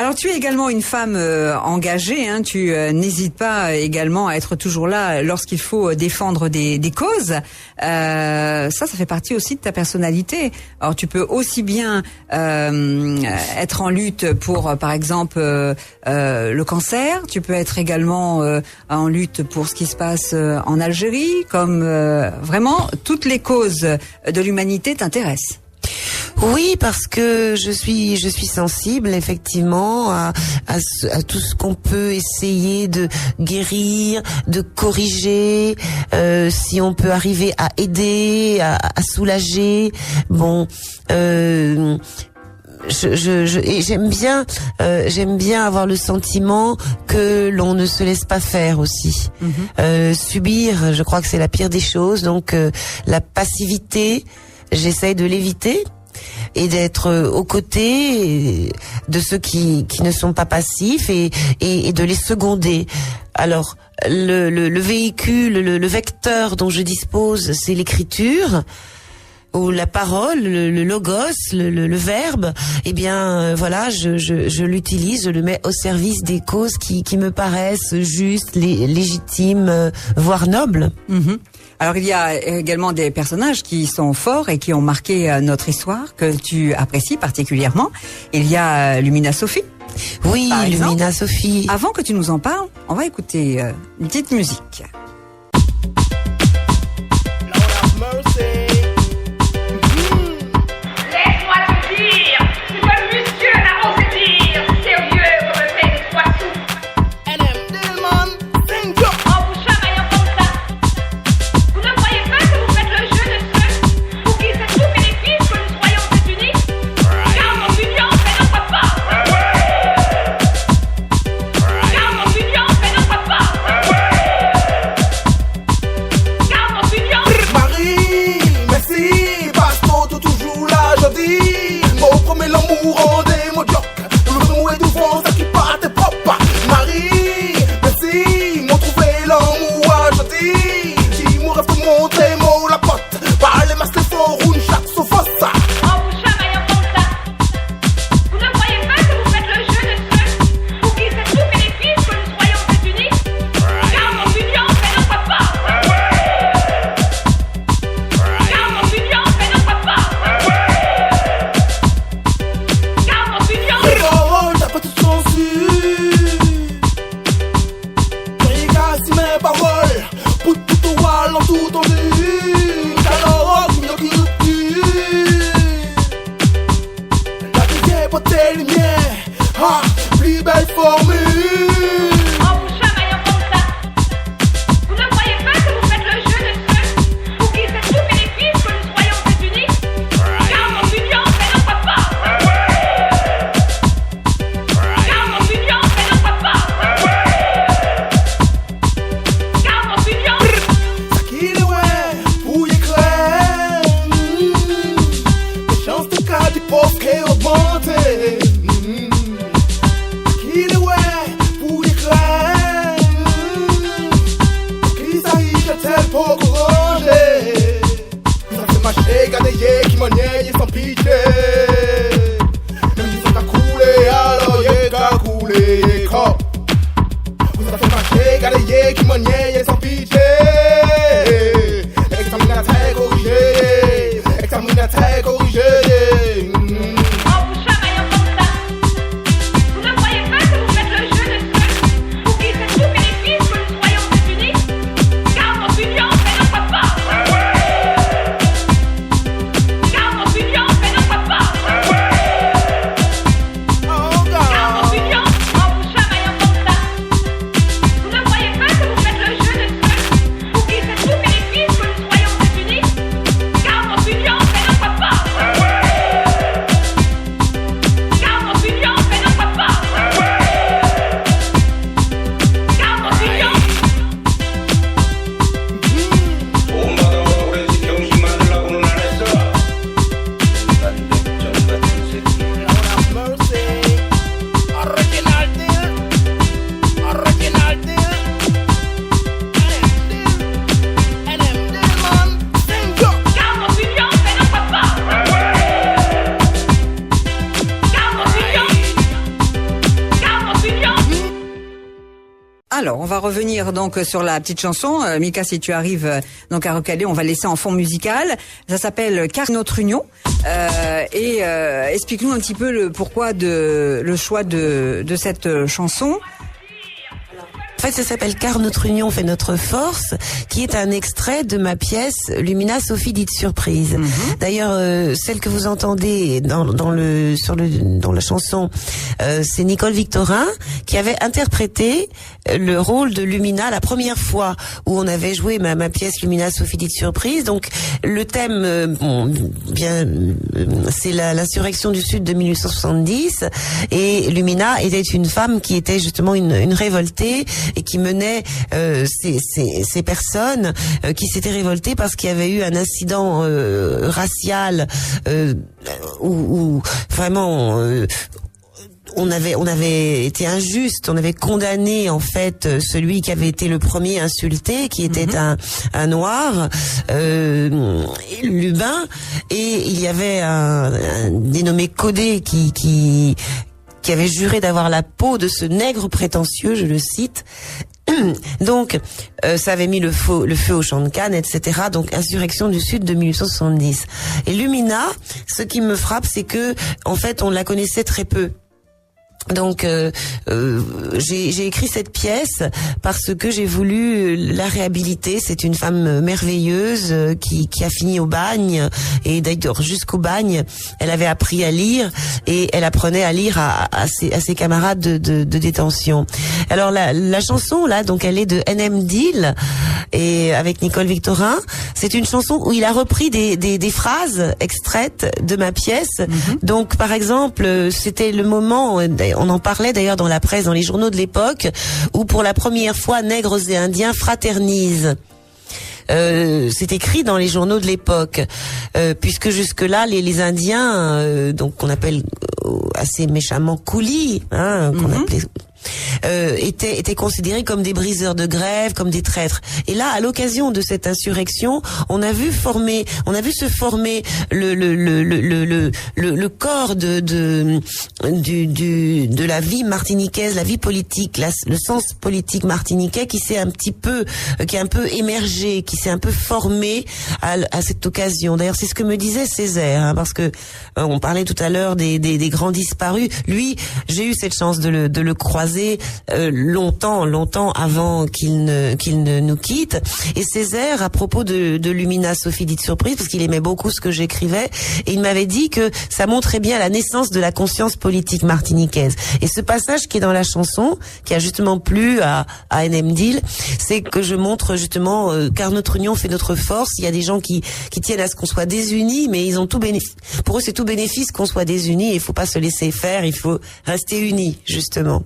Alors tu es également une femme engagée, hein, tu n'hésites pas également à être toujours là lorsqu'il faut défendre des causes. Ça fait partie aussi de ta personnalité. Alors tu peux aussi bien être en lutte pour, par exemple, le cancer. Tu peux être également en lutte pour ce qui se passe en Algérie. Comme vraiment toutes les causes de l'humanité t'intéressent. Oui, parce que je suis sensible effectivement à tout ce qu'on peut essayer de guérir, de corriger, si on peut arriver à aider, à soulager. Bon, et j'aime bien avoir le sentiment que l'on ne se laisse pas faire aussi. Subir, je crois que c'est la pire des choses. Donc la passivité, j'essaye de l'éviter et d'être aux côtés de ceux qui ne sont pas passifs et de les seconder. Alors le véhicule, le vecteur dont je dispose, c'est l'écriture ou la parole, le logos, le verbe. Eh bien voilà, je l'utilise, je le mets au service des causes qui me paraissent justes, légitimes, voire nobles. Alors il y a également des personnages qui sont forts et qui ont marqué notre histoire, que tu apprécies particulièrement. Il y a Lumina Sophie. Oui, Lumina Sophie. Avant que tu nous en parles, on va écouter une petite musique. Alors, on va revenir donc sur la petite chanson. Mika, si tu arrives donc à recaler, on va laisser en fond musical. Ça s'appelle Car notre union. Explique-nous un petit peu le pourquoi le choix de cette chanson. En fait, ça s'appelle Car notre union fait notre force, qui est un extrait de ma pièce Lumina Sophie dite surprise. D'ailleurs, celle que vous entendez dans la chanson, c'est Nicole Victorin qui avait interprété le rôle de Lumina la première fois où on avait joué ma pièce Lumina Sophie dite surprise. Donc le thème, c'est l'insurrection du Sud de 1870, et Lumina était une femme qui était justement une révoltée, et qui menait ces personnes qui s'étaient révoltées parce qu'il y avait eu un incident racial où vraiment on avait été injuste, on avait condamné en fait celui qui avait été le premier insulté, qui était un noir, Lubin, et il y avait un dénommé Codé qui avait juré d'avoir la peau de ce nègre prétentieux, je le cite. Donc, ça avait mis le feu au champ de Cannes, etc. Donc, insurrection du Sud de 1870. Et Lumina, ce qui me frappe, c'est que, en fait, on la connaissait très peu. Donc j'ai écrit cette pièce parce que j'ai voulu la réhabiliter. C'est une femme merveilleuse qui a fini au bagne, et d'ailleurs jusqu'au bagne elle avait appris à lire, et elle apprenait à lire à ses camarades de détention. Alors la chanson là, donc elle est de N.M. Deal et avec Nicole Victorin. C'est une chanson où il a repris des phrases extraites de ma pièce. Donc par exemple, c'était le moment, on en parlait d'ailleurs dans la presse, dans les journaux de l'époque, où pour la première fois nègres et indiens fraternisent. C'est écrit dans les journaux de l'époque, puisque jusque-là les Indiens, donc qu'on appelle assez méchamment coulis, qu'on appelait étaient considérés comme des briseurs de grève, comme des traîtres. Et là, à l'occasion de cette insurrection, on a vu se former le corps de la vie martiniquaise, la vie politique, le sens politique martiniquais qui a un peu émergé, qui s'est un peu formé à cette occasion. D'ailleurs, c'est ce que me disait Césaire, parce que on parlait tout à l'heure des grands disparus. Lui, j'ai eu cette chance de le croiser longtemps avant qu'il ne nous quitte. Et Césaire, à propos de Lumina Sophie dite surprise, parce qu'il aimait beaucoup ce que j'écrivais, et il m'avait dit que ça montrait bien la naissance de la conscience politique martiniquaise. Et ce passage qui est dans la chanson, qui a justement plu à N.M. Deal, c'est que je montre justement car notre union fait notre force. Il y a des gens qui tiennent à ce qu'on soit désunis, mais ils ont tout bénéfice. Pour eux, c'est tout bénéfice qu'on soit désunis. Il faut pas se laisser faire. Il faut rester unis, justement.